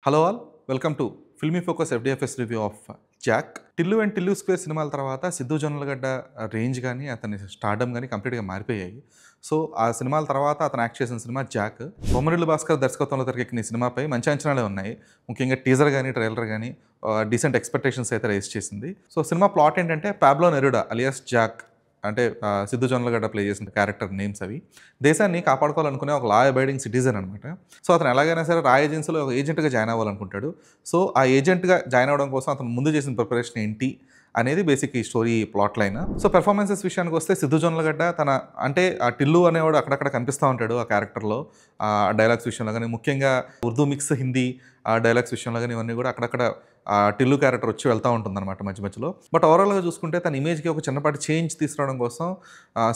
Hello all welcome to filmy focus FDFS review of Jack. Tillu and Tillu square సినిమాల తర్వాత Siddhu Jonnalagadda range కానీ అతని స్టార్డమ్ కానీ కంప్లీట్గా మారిపోయాయి. సో ఆ సినిమాల తర్వాత అతను యాక్ట్ చేసిన సినిమా జాక్. బొమ్మరిల్లు భాస్కర్ దర్శకత్వంలో తెరకెక్కిన ఈ సినిమాపై మంచి అంచనాలే ఉన్నాయి. ముఖ్యంగా టీజర్ కానీ ట్రైలర్ కానీ డీసెంట్ ఎక్స్పెక్టేషన్స్ అయితే రేస్ చేసింది. సో సినిమా ప్లాట్ ఏంటంటే పాబ్లో నెరుడా అలియాస్ జాక్, అంటే సిద్ధు జొన్నలగడ్డ ప్లే చేసిన క్యారెక్టర్ నేమ్స్ అవి, దేశాన్ని కాపాడుకోవాలనుకునే ఒక లా అబైడింగ్ సిటిజన్ అనమాట. సో అతను ఎలాగైనా సరే రా ఏజెన్సీలో ఒక ఏజెంట్గా జాయిన్ అవ్వాలనుకుంటాడు. సో ఆ ఏజెంట్గా జాయిన్ అవ్వడం కోసం అతను ముందు చేసిన ప్రిపరేషన్ ఏంటి అనేది బేసిక్ ఈ story plot line. So performances విషయానికి వస్తే సిద్ధు జొన్నలగడ్డ తన అంటే ఆ టిల్లు అనేవాడు అక్కడక్కడ కనిపిస్తూ ఉంటాడు ఆ క్యారెక్టర్లో. ఆ డైలాగ్స్ విషయంలో కానీ, ముఖ్యంగా ఉర్దూ మిక్స్ హిందీ ఆ డైలాగ్స్ విషయంలో కానీ ఇవన్నీ కూడా అక్కడక్కడ ఆ టిల్లు క్యారెక్టర్ వచ్చి వెళ్తూ ఉంటుందన్నమాట మధ్య మధ్యలో. బట్ ఓవరాల్గా చూసుకుంటే తన ఇమేజ్కి ఒక చిన్నపాటి చేంజ్ తీసుకురావడం కోసం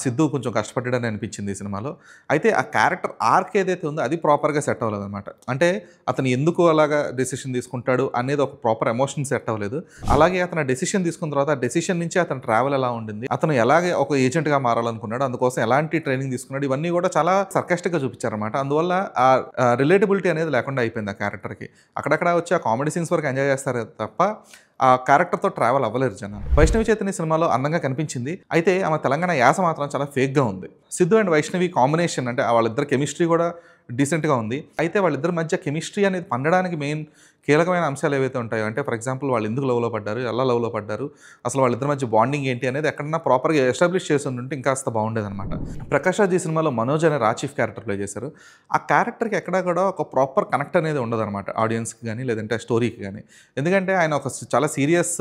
సిద్ధు కొంచెం కష్టపడ్డాడని అనిపించింది ఈ సినిమాలో. అయితే ఆ క్యారెక్టర్ ఆర్క్ ఏదైతే ఉందో అది ప్రాపర్గా సెట్ అవ్వలేదు అనమాట. అంటే అతను ఎందుకు అలాగా డెసిషన్ తీసుకుంటాడు అనేది ఒక ప్రాపర్ ఎమోషన్ సెట్ అవ్వలేదు. అలాగే అతను డెసిషన్ తీసుకున్న తర్వాత ఆ డెసిషన్ నుంచి అతని ట్రావెల్ ఎలా ఉండింది, అతను ఎలాగే ఒక ఏజెంట్గా మారాలనుకున్నాడు, అందుకోసం ఎలాంటి ట్రైనింగ్ తీసుకున్నాడు, ఇవన్నీ కూడా చాలా సర్కాస్టిక్గా చూపించారనమాట. అందువల్ల ఆ రిలేటబిలిటీ అనేది లేకుండా అయిపోయింది ఆ క్యారెక్టర్కి. అక్కడక్కడ వచ్చి ఆ కామెడీ సీన్స్ వరకు ఎంజాయ్ చేస్తారు తప్ప ఆ క్యారెక్టర్తో ట్రావెల్ అవ్వలేరు జనాలు. వైష్ణవి చైతన్య సినిమాలో అందంగా కనిపించింది. అయితే ఆమె తెలంగాణ యాస మాత్రం చాలా ఫేక్గా ఉంది. సిద్ధు అండ్ వైష్ణవి కాంబినేషన్ అంటే వాళ్ళిద్దరు కెమిస్ట్రీ కూడా డీసెంట్గా ఉంది. అయితే వాళ్ళిద్దరి మధ్య కెమిస్ట్రీ అనేది పండడానికి మెయిన్ కీలకమైన అంశాలు ఏవైతే ఉంటాయో, అంటే ఫర్ ఎగ్జాంపుల్ వాళ్ళు ఎందుకు లవ్లో పడ్డారు, ఎలా లవ్లో పడ్డారు, అసలు వాళ్ళిద్దరి మధ్య బాండింగ్ ఏంటి అనేది ఎక్కడన్నా ప్రాపర్గా ఎస్టాబ్లిష్ చేసి ఉంటే ఇంకాస్త బాగుండేదన్నమాట. ప్రకాష్ రాజ్ ఈ సినిమాలో మనోజ్ అనే రాచీఫ్ క్యారెక్టర్ ప్లే చేశారు. ఆ క్యారెక్టర్కి ఎక్కడా కూడా ఒక ప్రాపర్ కనెక్ట్ అనేది ఉండదన్నమాట ఆడియన్స్కి కానీ లేదంటే స్టోరీకి కానీ. ఎందుకంటే ఆయన ఒక చాలా సీరియస్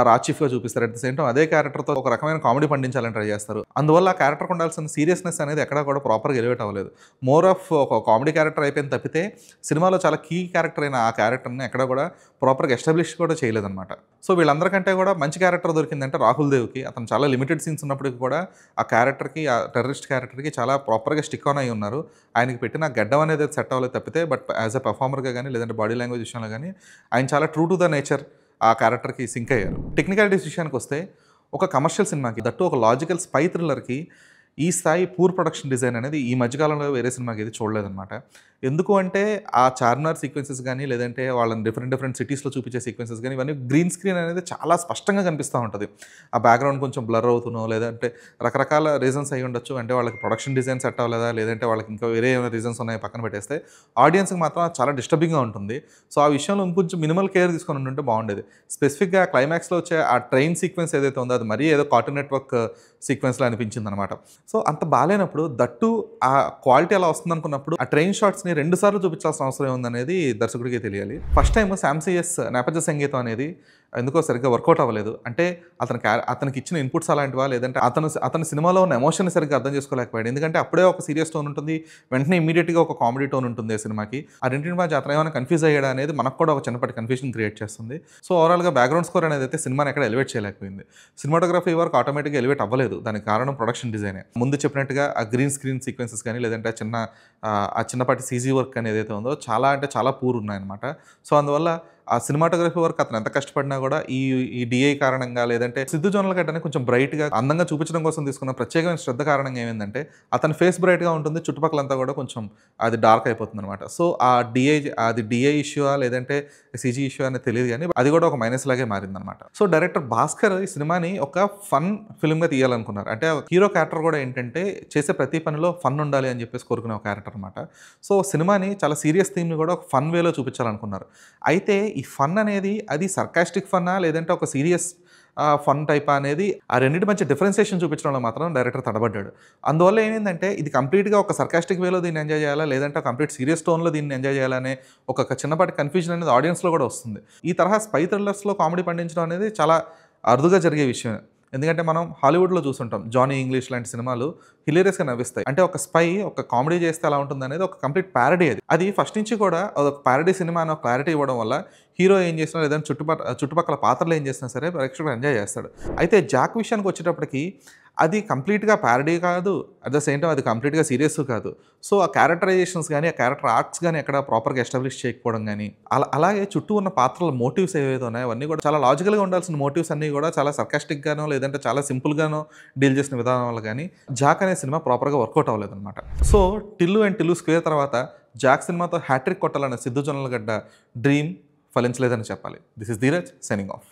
రాచీఫ్గా చూపిస్తారు. అట్ ద సేమ్ టైం అదే క్యారెక్టర్తో ఒక రకమైన కామెడీ పండించాలని ట్రై చేస్తారు. అందువల్ల ఆ క్యారెక్టర్కి ఉండాల్సిన సీరియస్నెస్ అనేది ఎక్కడా కూడా ప్రాపర్గా ఎలివేట్ అవ్వలేదు. మోర్ ఆఫ్ ఒక కామెడీ క్యారెక్టర్ అయిపోయింది తప్పితే సినిమాలో చాలా కీ క్యారెక్టర్ అయిన ఆ క్యారెక్టర్ని ఎక్కడ కూడా ప్రాపర్గా ఎస్టాబ్లిష్ కూడా చేయలేదన్నమాట. సో వీళ్ళందరికంటే కూడా మంచి క్యారెక్టర్ దొరికిందంటే రాహుల్ దేవ్కి. అతను చాలా లిమిటెడ్ సీన్స్ ఉన్నప్పటికీ కూడా ఆ క్యారెక్టర్కి, ఆ టెర్రరిస్ట్ క్యారెక్టర్కి చాలా ప్రాపర్గా స్టిక్ ఆన్ అయి ఉన్నారు. ఆయనకి పెట్టిన గడ్డం అనేది సెట్ అవ్వలేదు తప్పితే, బట్ యాజ్ ఎ పర్ఫార్మర్గా కానీ లేదంటే బాడీ లాంగ్వేజ్ విషయంలో కానీ ఆయన చాలా ట్రూ టు ద నేచర్ ఆ క్యారెక్టర్కి సింక్ అయ్యారు. టెక్నికాలిటీస్ విషయానికి వస్తే ఒక కమర్షియల్ సినిమాకి, దట్టు ఒక లాజికల్ స్పై థ్రిల్లర్కి ఈ స్థాయి పూర్ ప్రొడక్షన్ డిజైన్ అనేది ఈ మధ్యకాలంలో వేరే సినిమాకి ఇది చూడలేదన్నమాట. ఎందుకు అంటే ఆ చార్మినార్ సీక్వెన్సెస్ కానీ లేదంటే వాళ్ళని డిఫరెంట్ సిటీస్లో చూపించే సీక్వెన్సెస్ కానీ ఇవన్నీ గ్రీన్ స్క్రీన్ అనేది చాలా స్పష్టంగా కనిపిస్తూ ఉంటుంది. ఆ బ్యాక్గ్రౌండ్ కొంచెం బ్లర్ అవుతునో లేదంటే రకరకాల రీజన్స్ అయి ఉండొచ్చు. అంటే వాళ్ళకి ప్రొడక్షన్ డిజైన్ సెట్ అవ్వలేదా లేదంటే వాళ్ళకి ఇంకా వేరే ఏమైనా రీజన్స్ ఉన్నాయో పక్కన పెట్టేస్తే ఆడియన్స్కి మాత్రం చాలా డిస్టర్బింగ్గా ఉంటుంది. సో ఆ విషయంలో ఇంకొంచెం మినిమల్ కేర్ తీసుకొని ఉంటే బాగుండేది. స్పెసిఫిక్గా క్లైమాక్స్లో వచ్చే ఆ ట్రైన్ సీక్వెన్స్ ఏదైతే ఉందో అది మరీ ఏదో కార్టూన్ నెట్వర్క్ సీక్వెన్స్లో అనిపించింది అనమాట. సో అంత బాగాలేనప్పుడు దట్టు ఆ క్వాలిటీ అలా వస్తుంది అనుకున్నప్పుడు ఆ ట్రైన్ షాట్స్ని 2 సార్లు చూపించాల్సిన అవసరం ఏముందనేది దర్శకుడికి తెలియాలి. ఫస్ట్ టైం శామ్సియస్ నేపథ్య సంగీతం అనేది ఎందుకో సరిగ్గా వర్కౌట్ అవ్వలేదు. అంటే అతనికి ఇచ్చిన ఇన్పుట్స్ అలాంటివా లేదంటే అతని సినిమాలో ఉన్న ఎమోషన్ సరిగ్గా అర్థం చేసుకోలేకపోయాడు. ఎందుకంటే అప్పుడే ఒక సీరియస్ టోన్ ఉంటుంది, వెంటనే ఇమీడియట్గా ఒక కామెడీ టోన్ ఉంటుంది ఆ సినిమాకి. ఆ రెండింటి మధ్య అతను ఏమైనా కన్ఫ్యూజ్ అయ్యాడా అనేది మనకు కూడా ఒక చిన్నపాటి కన్ఫ్యూజన్ క్రియేట్ చేస్తుంది. సో ఓవరాల్గా బ్యాక్గ్రౌండ్ స్కోర్ అనేది అయితే సినిమాని ఎక్కడ ఎలివేట్ చేయలేకపోయింది. సినిమాటోగ్రఫీ వర్క్ ఆటోమేటిక్గా ఎలివేట్ అవ్వలేదు. దానికి కారణం ప్రొడక్షన్ డిజైనే. ముందు చెప్పినట్టుగా ఆ గ్రీన్ స్క్రీన్ సీక్వెన్సెస్ కానీ లేదంటే ఆ చిన్నపాటి సీజీ వర్క్ అనేది ఏదైతే ఉందో చాలా పూర్ ఉన్నాయన్నమాట. సో అందువల్ల ఆ సినిమాటోగ్రఫీ వర్క్ అతను ఎంత కష్టపడినా కూడా ఈ డిఐ కారణంగా లేదంటే సిద్ధు జొన్నలగడ్డని కొంచెం బ్రైట్గా అందంగా చూపించడం కోసం తీసుకున్న ప్రత్యేకమైన శ్రద్ధ కారణంగా ఏమైందంటే అతని ఫేస్ బ్రైట్గా ఉంటుంది, చుట్టుపక్కలంతా కూడా కొంచెం అది డార్క్ అయిపోతుంది అనమాట. సో అది డిఐ ఇష్యూ లేదంటే సిజీ ఇష్యూ అనేది తెలియదు కానీ అది కూడా ఒక మైనస్ లాగే మారిందనమాట. సో డైరెక్టర్ భాస్కర్ ఈ సినిమాని ఒక ఫన్ ఫిల్మ్గా తీయాలనుకున్నారు. అంటే హీరో క్యారెక్టర్ కూడా ఏంటంటే చేసే ప్రతి పనిలో ఫన్ ఉండాలి అని చెప్పేసి కోరుకునే ఒక క్యారెక్టర్ అనమాట. సో సినిమాని చాలా సీరియస్ థీమ్ని కూడా ఒక ఫన్ వేలో చూపించాలనుకున్నారు. అయితే ఈ ఫన్ అనేది అది సర్కాస్టిక్ ఫన్నా లేదంటే ఒక సీరియస్ ఫన్ టైపా అనేది ఆ రెండింటి మధ్య డిఫరెన్సియేషన్ చూపించడంలో మాత్రం డైరెక్టర్ తడబడ్డాడు. అందువల్ల ఏమైందంటే ఇది కంప్లీట్గా ఒక సర్కాస్టిక్ వేలో దీన్ని ఎంజాయ్ చేయాలా లేదంటే కంప్లీట్ సీరియస్ టోన్లో దీన్ని ఎంజాయ్ చేయాలనే ఒక చిన్నపాటి కన్ఫ్యూజన్ అనేది ఆడియన్స్లో కూడా వస్తుంది. ఈ తరహా స్పై థ్రిల్లర్స్లో కామెడీ పండించడం అనేది చాలా అరుదుగా జరిగే విషయం. ఎందుకంటే మనం హాలీవుడ్లో చూస్తుంటాం జానీ ఇంగ్లీష్ లాంటి సినిమాలు హిలేరియస్గా నవ్విస్తాయి. అంటే ఒక స్పై ఒక కామెడీ చేస్తే ఎలా ఉంటుంది అనేది ఒక కంప్లీట్ ప్యారడీ. అది ఫస్ట్ నుంచి కూడా ఒక ప్యారడీ సినిమా అని ఒక క్లారిటీ ఇవ్వడం వల్ల హీరో ఏం చేసినా లేదంటే చుట్టుపక్కల పాత్రలు ఏం చేసినా సరే ప్రేక్షకుడు ఎంజాయ్ చేస్తాడు. అయితే జాక్ విషయానికి వచ్చేటప్పటికి అది కంప్లీట్‌గా ప్యారడీ కాదు. అట్ ద సేమ్ టైమ్ అది కంప్లీట్‌గా సీరియస్ కాదు. సో, ఆ క్యారెక్టరైజేషన్స్ గాని, ఆ క్యారెక్టర్ ఆర్క్స్ గాని ఎక్కడ ప్రాపర్‌గా ఎస్టాబ్లిష్ చేయకపోవడం గాని, అలాగే చుట్టూ ఉన్న పాత్రల మోటివ్స్ ఏవైతే ఉన్నాయో అవన్నీ కూడా చాలా లాజికల్‌గా ఉండాల్సిన మోటివ్స్ అన్నీ కూడా చాలా సర్కాస్టిక్‌గానో లేదంటే చాలా సింపుల్‌గానో డీల్ చేసిన విధానం వల్ల గాని 'జాక్' అనే సినిమా ప్రాపర్‌గా వర్కౌట్ అవ్వలేదనమాట. So, 'Tillu and Tillu square' తర్వాత 'జాక్' సినిమాతో హ్యాట్రిక్ కొట్టాలన్న సిద్దు జొన్నలగడ్డ డ్రీమ్ ఫలించలేదని చెప్పాలి. This is Dheeraj signing of.